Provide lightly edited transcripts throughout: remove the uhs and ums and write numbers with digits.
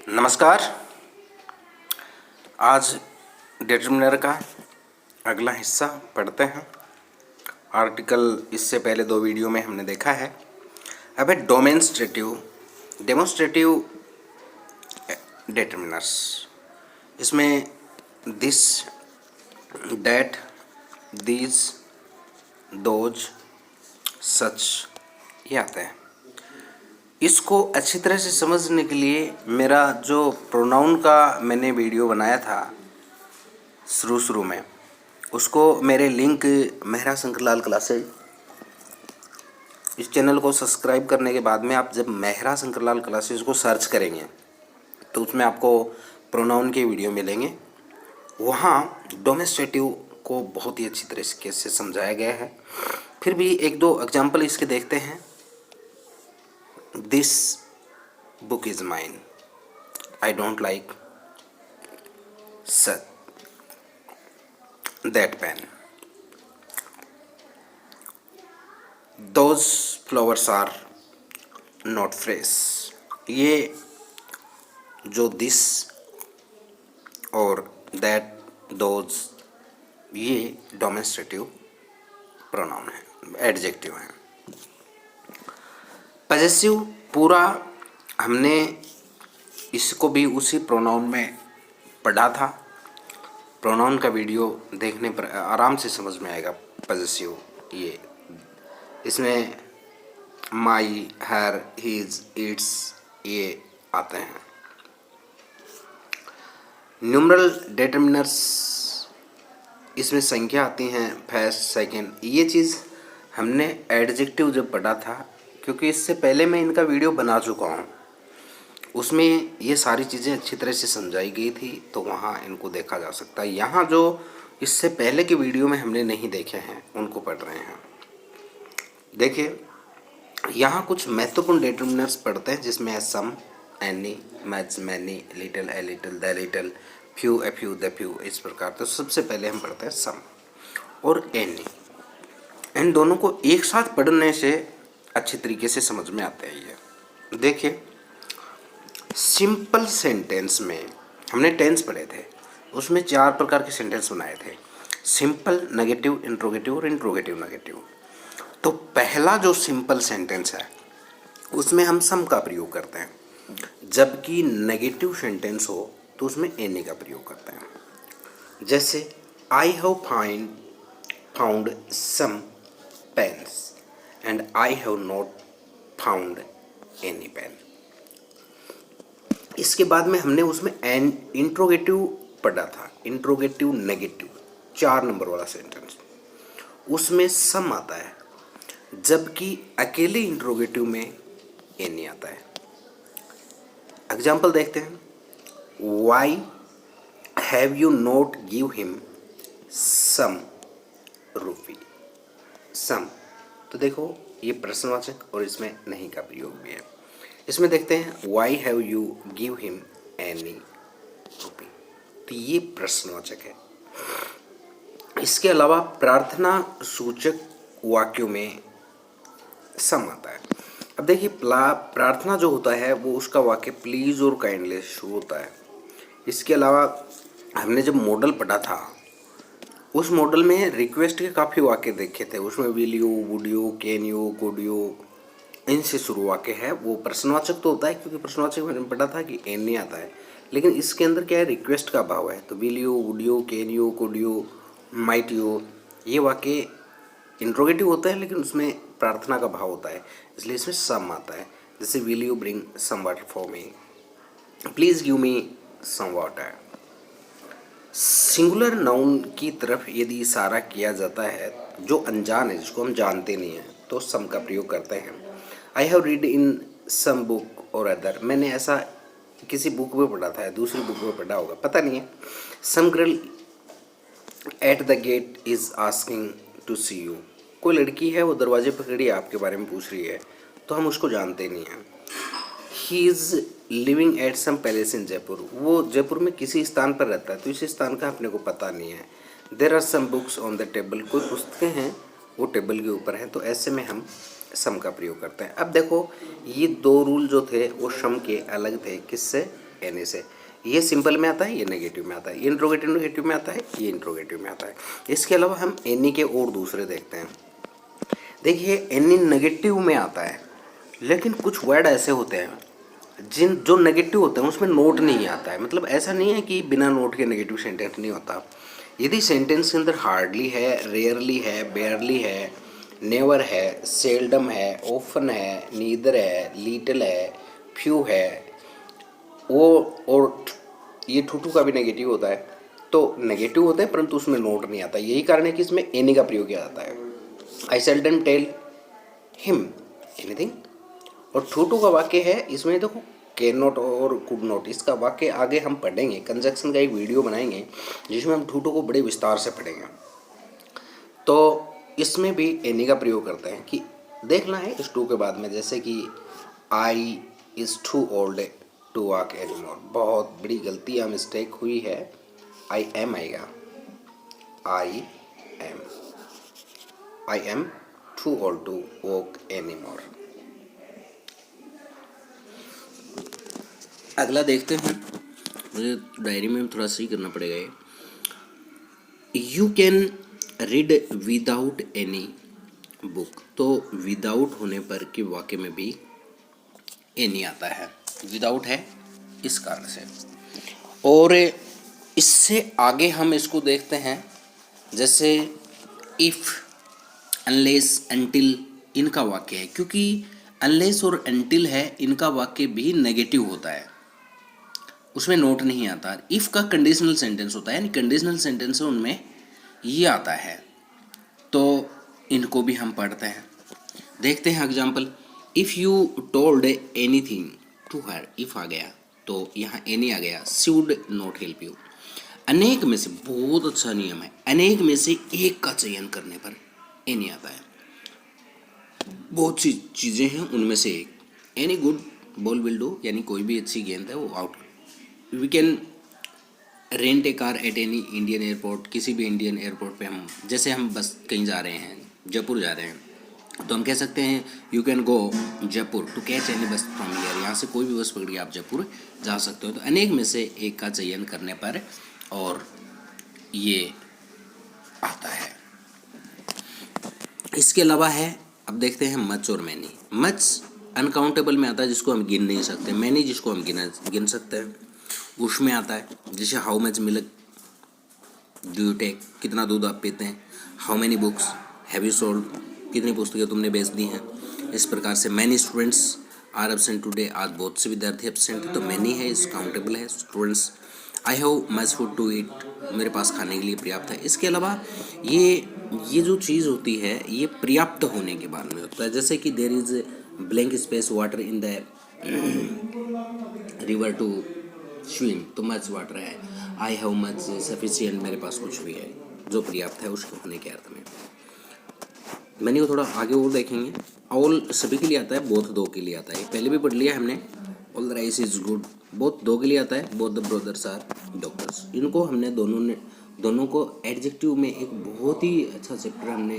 नमस्कार। आज डिटरमिनर का अगला हिस्सा पढ़ते हैं। आर्टिकल इससे पहले 2 वीडियो में हमने देखा है। अब है डेमोन्स्ट्रेटिव डिटरमिनर्स। इसमें दिस, डैट, दीज, दोज, सच ये आते हैं। इसको अच्छी तरह से समझने के लिए मेरा जो प्रोनाउन का मैंने वीडियो बनाया था शुरू में, उसको मेरे लिंक मेहरा शंकरलाल क्लासेज, इस चैनल को सब्सक्राइब करने के बाद में आप जब मेहरा शंकरलाल क्लासेज को सर्च करेंगे तो उसमें आपको प्रोनाउन के वीडियो मिलेंगे। वहाँ डोमेस्टेटिव को बहुत ही अच्छी तरीके से समझाया गया है। फिर भी 1-2 एग्जाम्पल इसके देखते हैं। This book is mine. I don't like that pen. Those flowers are not fresh. ये जो this और that, those ये डोमेस्ट्रेटिव प्रोनाउन है, एडजेक्टिव है। पजेसिव पूरा हमने इसको भी उसी प्रोनाउन में पढ़ा था। प्रोनाउन का वीडियो देखने पर आराम से समझ में आएगा। पजेसिव ये इसमें माई, हर, हिज, इट्स ये आते हैं। न्यूमरल डिटरमिनर्स, इसमें संख्या आती हैं, फर्स्ट, सेकंड। ये चीज़ हमने एडजेक्टिव जब पढ़ा था, क्योंकि इससे पहले मैं इनका वीडियो बना चुका हूँ, उसमें ये सारी चीज़ें अच्छी तरह से समझाई गई थी, तो वहाँ इनको देखा जा सकता है। यहाँ जो इससे पहले के वीडियो में हमने नहीं देखे हैं उनको पढ़ रहे हैं। देखिए, यहाँ कुछ महत्वपूर्ण डिटरमिनर्स पढ़ते हैं, जिसमें है some, any, much, many, little, a little, the little, few, a few, the few, इस प्रकार। तो सबसे पहले हम पढ़ते हैं सम और एनी। इन दोनों को एक साथ पढ़ने से अच्छी तरीके से समझ में आता है। ये देखिए, सिंपल सेंटेंस में हमने टेंस पढ़े थे, उसमें 4 प्रकार के सेंटेंस बनाए थे: सिंपल, नेगेटिव, इंट्रोगेटिव और इंट्रोगेटिव नेगेटिव। तो पहला जो सिंपल सेंटेंस है उसमें हम सम का प्रयोग करते हैं, जबकि नेगेटिव सेंटेंस हो तो उसमें एनी का प्रयोग करते हैं। जैसे I have found some pens and I have not found any pen. इसके बाद में हमने उसमें एन इंट्रोगेटिव पढ़ा था, इंट्रोगेटिव नेगेटिव, 4 नंबर वाला सेंटेंस। उसमें सम आता है, जबकि अकेले इंट्रोगेटिव में एनी आता है। एग्जाम्पल देखते हैं। Why have you not give him some rupee? Some, तो देखो ये प्रश्नवाचक और इसमें नहीं का प्रयोग भी है। इसमें देखते हैं Why have you give him any rupee? तो ये प्रश्नवाचक है। इसके अलावा प्रार्थना सूचक वाक्यों में सम आता है। अब देखिए, प्रार्थना जो होता है वो उसका वाक्य प्लीज और काइंडली शुरू होता है। इसके अलावा हमने जब मॉडल पढ़ा था, उस मॉडल में रिक्वेस्ट के काफ़ी वाक्य देखे थे। उसमें will you, would you, can you, could you, इनसे शुरू वाक्य है। वो प्रश्नवाचक तो होता है, क्योंकि प्रश्नवाचक मैंने पढ़ा था कि एन नहीं आता है, लेकिन इसके अंदर क्या है, रिक्वेस्ट का भाव है। तो will you, would you, can you, could you, might you, ये वाक्य इंट्रोगेटिव होता है, लेकिन उसमें प्रार्थना का भाव होता है, इसलिए इसमें सम आता है। जैसे will you bring some water for me, please give me some water. Singular noun की तरफ यदि इशारा किया जाता है जो अनजान है, जिसको हम जानते नहीं हैं, तो सम का प्रयोग करते हैं। I have read in some book और अदर, मैंने ऐसा किसी बुक में पढ़ा था, दूसरी बुक में पढ़ा होगा, पता नहीं है। Some girl at the gate is asking to see you, कोई लड़की है वो दरवाजे पर खड़ी है, आपके बारे में पूछ रही है, तो हम उसको जानते नहीं हैं। He is living at some palace in Jaipur, वो जयपुर में किसी स्थान पर रहता है, तो इस स्थान का अपने को पता नहीं है। There are some books on the table, कोई पुस्तकें हैं वो टेबल के ऊपर हैं, तो ऐसे में हम सम का प्रयोग करते हैं। अब देखो, ये 2 रूल जो थे वो सम के अलग थे, किससे, एनी से। ये सिंपल में आता है, ये नेगेटिव में आता है, ये इंट्रोगेटिव नेगेटिव में आता है, ये इंट्रोगेटिव में आता है। इसके अलावा हम एनी के और दूसरे देखते हैं। देखिए एनी नेगेटिव में आता है, लेकिन कुछ वर्ड ऐसे होते हैं जिन जो नेगेटिव होते हैं उसमें नोट नहीं आता है। मतलब ऐसा नहीं है कि बिना नोट के नेगेटिव सेंटेंस नहीं होता। यदि सेंटेंस के अंदर हार्डली है, रेयरली है, बेयरली है, नेवर है, सेल्डम है, ऑफन है, नीदर है, लिटिल है, फ्यू है, वो और ये ठूठू का भी नेगेटिव होता है। तो नेगेटिव होते हैं परंतु उसमें नोट नहीं आता। यही कारण है कि इसमें एनी का प्रयोग किया जाता है। आई सेल्डम टेल हिम एनीथिंग। और ठूठू का वाक्य है, इसमें देखो कैन नॉट और कुड नॉट, इसका वाक्य आगे हम पढ़ेंगे। कंजक्शन का एक वीडियो बनाएंगे जिसमें हम ठूठू को बड़े विस्तार से पढ़ेंगे। तो इसमें भी एनी का प्रयोग करते हैं कि देखना है इस टू के बाद में, जैसे कि I is too old to walk anymore. बहुत बड़ी गलती या मिस्टेक हुई है, आई एम आएगा, I am too old to walk anymore. अगला देखते हैं, मुझे डायरी में थोड़ा सही करना पड़ेगा ये। You can read without any book. तो विदाउट होने पर के वाक्य में भी एनी आता है, विदाउट है इस कारण से। और इससे आगे हम इसको देखते हैं, जैसे इफ़, अनलेस, अनटिल, इनका वाक्य है। क्योंकि अनलेस और अनटिल है, इनका वाक्य भी नेगेटिव होता है, उसमें नोट नहीं आता। इफ़ का कंडीशनल सेंटेंस होता है, यानी कंडीशनल सेंटेंस है उनमें ये आता है। तो इनको भी हम पढ़ते हैं, देखते हैं example. If you told anything to her, if आ गया तो यहाँ एनी आ गया, she would not help you. अनेक में से, बहुत अच्छा नियम है, अनेक में से एक का चयन करने पर एनी आता है। बहुत सी चीज़ें हैं उनमें से एक, any good ball will do, यानी कोई भी अच्छी गेंद है वो out. We can rent a car at any Indian airport. किसी भी इंडियन एयरपोर्ट पे हम, जैसे हम बस कहीं जा रहे हैं, जयपुर जा रहे हैं, तो हम कह सकते हैं you can go Jaipur to catch any bus from here. यहाँ से कोई भी बस पकड़ के आप जयपुर जा सकते हो। तो अनेक में से एक का चयन करने पर और ये आता है। इसके अलावा है, अब देखते हैं मच और मैनी। मच अनकाउंटेबल में आता है, जिसको हम गिन नहीं सकते। मैनी जिसको हम गिन सकते हैं, उसमें आता है। जैसे how much milk do you take, कितना दूध आप पीते हैं। How many books have you sold, कितनी पुस्तकें तुमने बेच दी हैं। इस प्रकार से many students are absent today, आज बहुत से विद्यार्थी एब्सेंट है, तो मैनी है, इस काउंटेबल है। Students, I have much food to eat, मेरे पास खाने के लिए पर्याप्त है। इसके अलावा ये जो चीज़ होती है ये पर्याप्त होने के बाद में होता है। जैसे कि there is blank space water in the river to swim, तो मच वाटर है। आई हैव मच सफिशिएंट, मेरे पास कुछ भी है जो पर्याप्त है उसके होने के अर्थ में। मैंने को थोड़ा आगे और देखेंगे। ऑल सभी के लिए आता है, बोथ दो के लिए आता है, पहले भी पढ़ लिया हमने। All the rice is good, both दो के लिए आता है। Both the brothers are doctors, इनको हमने दोनों को एडजेक्टिव में एक बहुत ही अच्छा चैप्टर हमने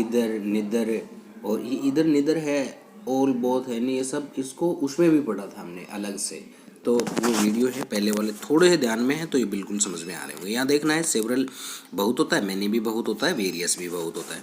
इधर निदर, और ये इधर निदर है, ऑल बोथ है नहीं, ये सब इसको उसमें भी पढ़ा था हमने अलग से। तो वो वीडियो है पहले वाले, थोड़े से ध्यान में है तो ये बिल्कुल समझ में आ रहे होंगे। यहाँ देखना है सेवरल बहुत होता है, मैनी भी बहुत होता है, वेरियस भी बहुत होता है।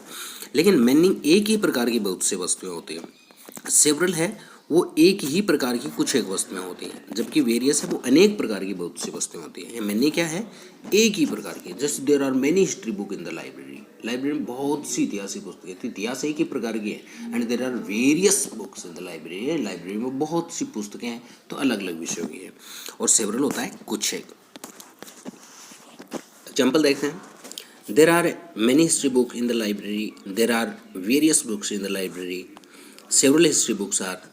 लेकिन मैनी एक ही प्रकार की बहुत से वस्तुएं होती हैं। सेवरल है वो एक ही प्रकार की कुछ एक वस्तुएं होती हैं, जबकि वेरियस है वो अनेक प्रकार की बहुत सी वस्तुएं होती हैं। मैनी क्या है, एक ही प्रकार की। Just there are many history book in the library, library में बहुत सी इतिहासिक पुस्तकें, तो इतिहास एक ही प्रकार की है। And there are various books in the library, library में बहुत सी पुस्तकें हैं तो अलग अलग विषयों की है। और सेवरल होता है कुछ एक। एग्जाम्पल देखते हैं। There are many history book in the library, there are various books in the library, several history books are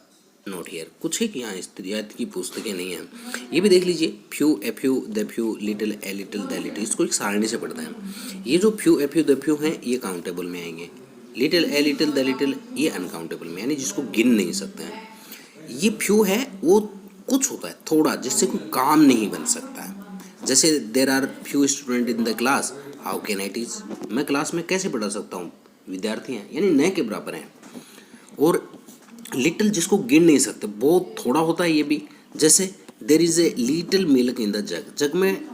not here. कुछ एक यहाँ इतिहास की पुस्तकें नहीं हैं। ये भी देख लीजिए, few, a few, the few, little, a little, the little, इसको एक सारणी से पढ़ते हैं। ये जो few, a few, the few हैं ये काउंटेबल में आएंगे। Little, a little, the little ये अनकाउंटेबल में, यानी जिसको गिन नहीं सकते हैं। ये फ्यू है वो कुछ होता है थोड़ा, जिससे कोई काम नहीं बन सकता है। जैसे there are few student in the class, how can I teach, मैं क्लास में कैसे पढ़ा सकता हूँ, विद्यार्थी हैं, यानी न के बराबर हैं। और लिटिल जिसको गिन नहीं सकते, बहुत थोड़ा होता है ये भी। जैसे there is a little milk in the jug, jug में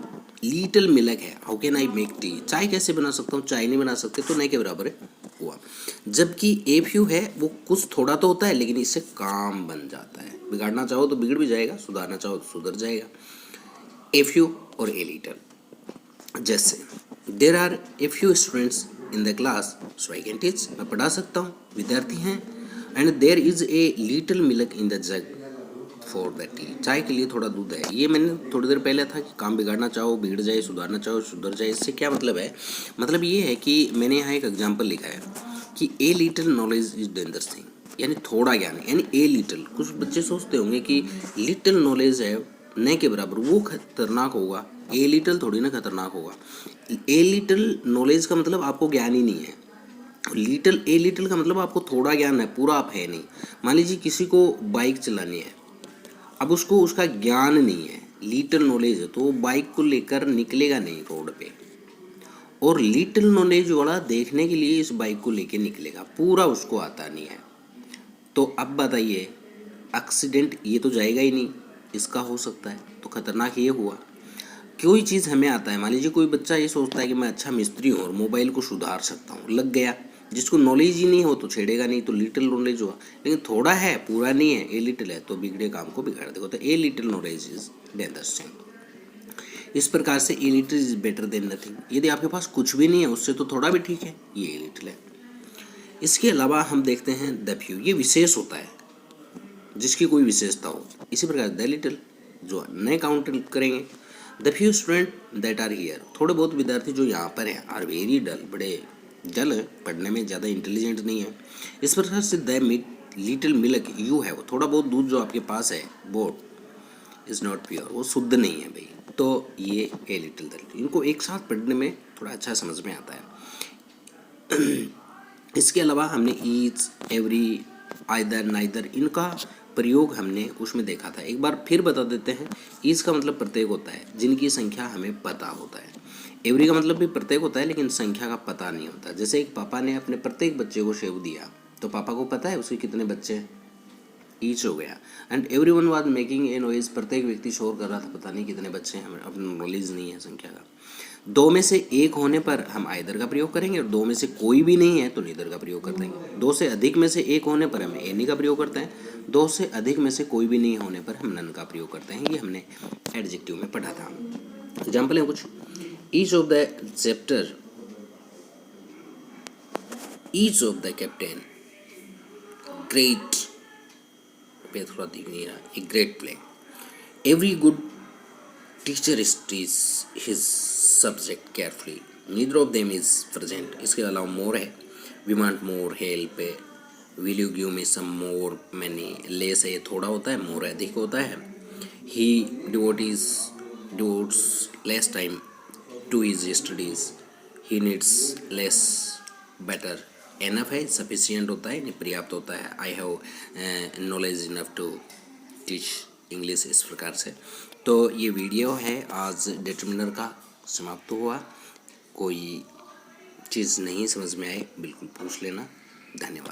लिटिल मिल्क है, how can I make tea, चाय कैसे बना सकता हूँ, चाय नहीं बना सकते, तो नहीं के बराबर है हुआ। जबकि ए फ्यू है वो कुछ थोड़ा तो होता है लेकिन इससे काम बन जाता है, बिगाड़ना चाहो तो बिगड़ भी जाएगा, सुधारना चाहो तो सुधर जाएगा। ए फ्यू और ए लिटिल, जैसे there are a few students in the class so I can teach, मैं पढ़ा सकता हूँ, विद्यार्थी हैं, and there is a little milk in the jug for the tea, चाय के लिए थोड़ा दूध है। ये मैंने थोड़ी देर पहले था कि काम बिगाड़ना चाहो बिगड़ जाए, सुधारना चाहो सुधर जाए, इससे क्या मतलब है, मतलब ये है कि मैंने यहाँ एक एग्जाम्पल लिखा है कि a little knowledge is dangerous thing, यानी थोड़ा ज्ञान, यानी ए लिटिल, कुछ बच्चे सोचते होंगे कि लिटिल नॉलेज है न के बराबर वो खतरनाक होगा, ए लिटिल थोड़ी ना खतरनाक होगा। ए लिटिल नॉलेज का मतलब आपको ज्ञान ही नहीं है, लिटिल ए लिटिल का मतलब आपको थोड़ा ज्ञान है, पूरा आप है नहीं। मान लीजिए किसी को बाइक चलानी है, अब उसको उसका ज्ञान नहीं है, लिटिल नॉलेज है, तो वो बाइक को लेकर निकलेगा नहीं रोड पे, और लिटिल नॉलेज वाला देखने के लिए इस बाइक को लेकर निकलेगा, पूरा उसको आता नहीं है। तो अब बताइए एक्सीडेंट ये तो जाएगा ही नहीं, इसका हो सकता है, तो खतरनाक ये हुआ। कोई चीज़ हमें आता है, मान लीजिए कोई बच्चा ये सोचता है कि मैं अच्छा मिस्त्री हूँ और मोबाइल को सुधार सकता हूँ, लग गया, जिसको नॉलेज ही नहीं हो तो छेड़ेगा नहीं, तो लिटिल नॉलेज हुआ। लेकिन थोड़ा है पूरा नहीं है, ए लिटिल है, तो बिगड़े काम को बिगाड़ देगा, तो a little knowledge is dangerous thing. इस प्रकार से a little is better than nothing, यदि आपके पास कुछ भी नहीं है उससे तो थोड़ा भी ठीक है, ये ए लिटिल है। इसके अलावा हम देखते हैं द फ्यू, ये विशेष होता है जिसकी कोई विशेषता हो। इसी प्रकार द लिटिल जो नए काउंट करेंगे, the few student that are here, थोड़े बहुत विद्यार्थी जो यहाँ पर हैं, आर वेरी डल, बड़े डल है, पढ़ने में ज़्यादा इंटेलिजेंट नहीं है। इस प्रकार से द लिटिल मिल्क यू है, थोड़ा बहुत दूध जो आपके पास है वो इज़ नॉट प्योर, वो शुद्ध नहीं है भाई, तो ये ए लिटिल द लिटिल, इनको एक साथ पढ़ने में थोड़ा अच्छा समझ में आता है। इसके अलावा हमने ईच, एवरी, आइदर, नाइदर, इनका प्रयोग हमने उसमें देखा था, एक बार फिर बता देते हैं। ईच का मतलब प्रत्येक होता है जिनकी संख्या हमें पता होता है, एवरी का मतलब भी प्रत्येक होता है लेकिन संख्या का पता नहीं होता। जैसे एक पापा ने अपने प्रत्येक बच्चे को सेव दिया, तो पापा को पता है उसके कितने बच्चे हैं, ईच हो गया। And every one was making a noise, प्रत्येक व्यक्ति शोर कर रहा था, पता नहीं कितने बच्चे हैं, हमें अपना नॉलेज नहीं है संख्या का। दो में से एक होने पर हम आइदर का प्रयोग करेंगे, और दो में से कोई भी नहीं है तो नीदर का प्रयोग कर देंगे। दो से अधिक में से एक होने पर हम एनी का प्रयोग करते हैं, दो से अधिक में से कोई भी नहीं होने पर हम नन का प्रयोग करते हैं। ये हमने एडजेक्टिव में पढ़ा था। एग्जाम्पल है कुछ, each of the chapter, each of the captain, great, पे थोड़ा दिख नहीं रहा, a great play, every good teacher studies his subject carefully, neither of them is present. इसके अलावा मोर है, we want more help, will you give me some more money, less है ये थोड़ा होता है, मोर अधिक होता है। He devotes less time to his studies, he needs less better, enough है सफिशिएंट होता है, पर्याप्त होता है। I have knowledge enough to teach English, इस प्रकार से। तो ये वीडियो है आज डिटरमिनर का समाप्त हुआ। कोई चीज़ नहीं समझ में आए बिल्कुल पूछ लेना। धन्यवाद।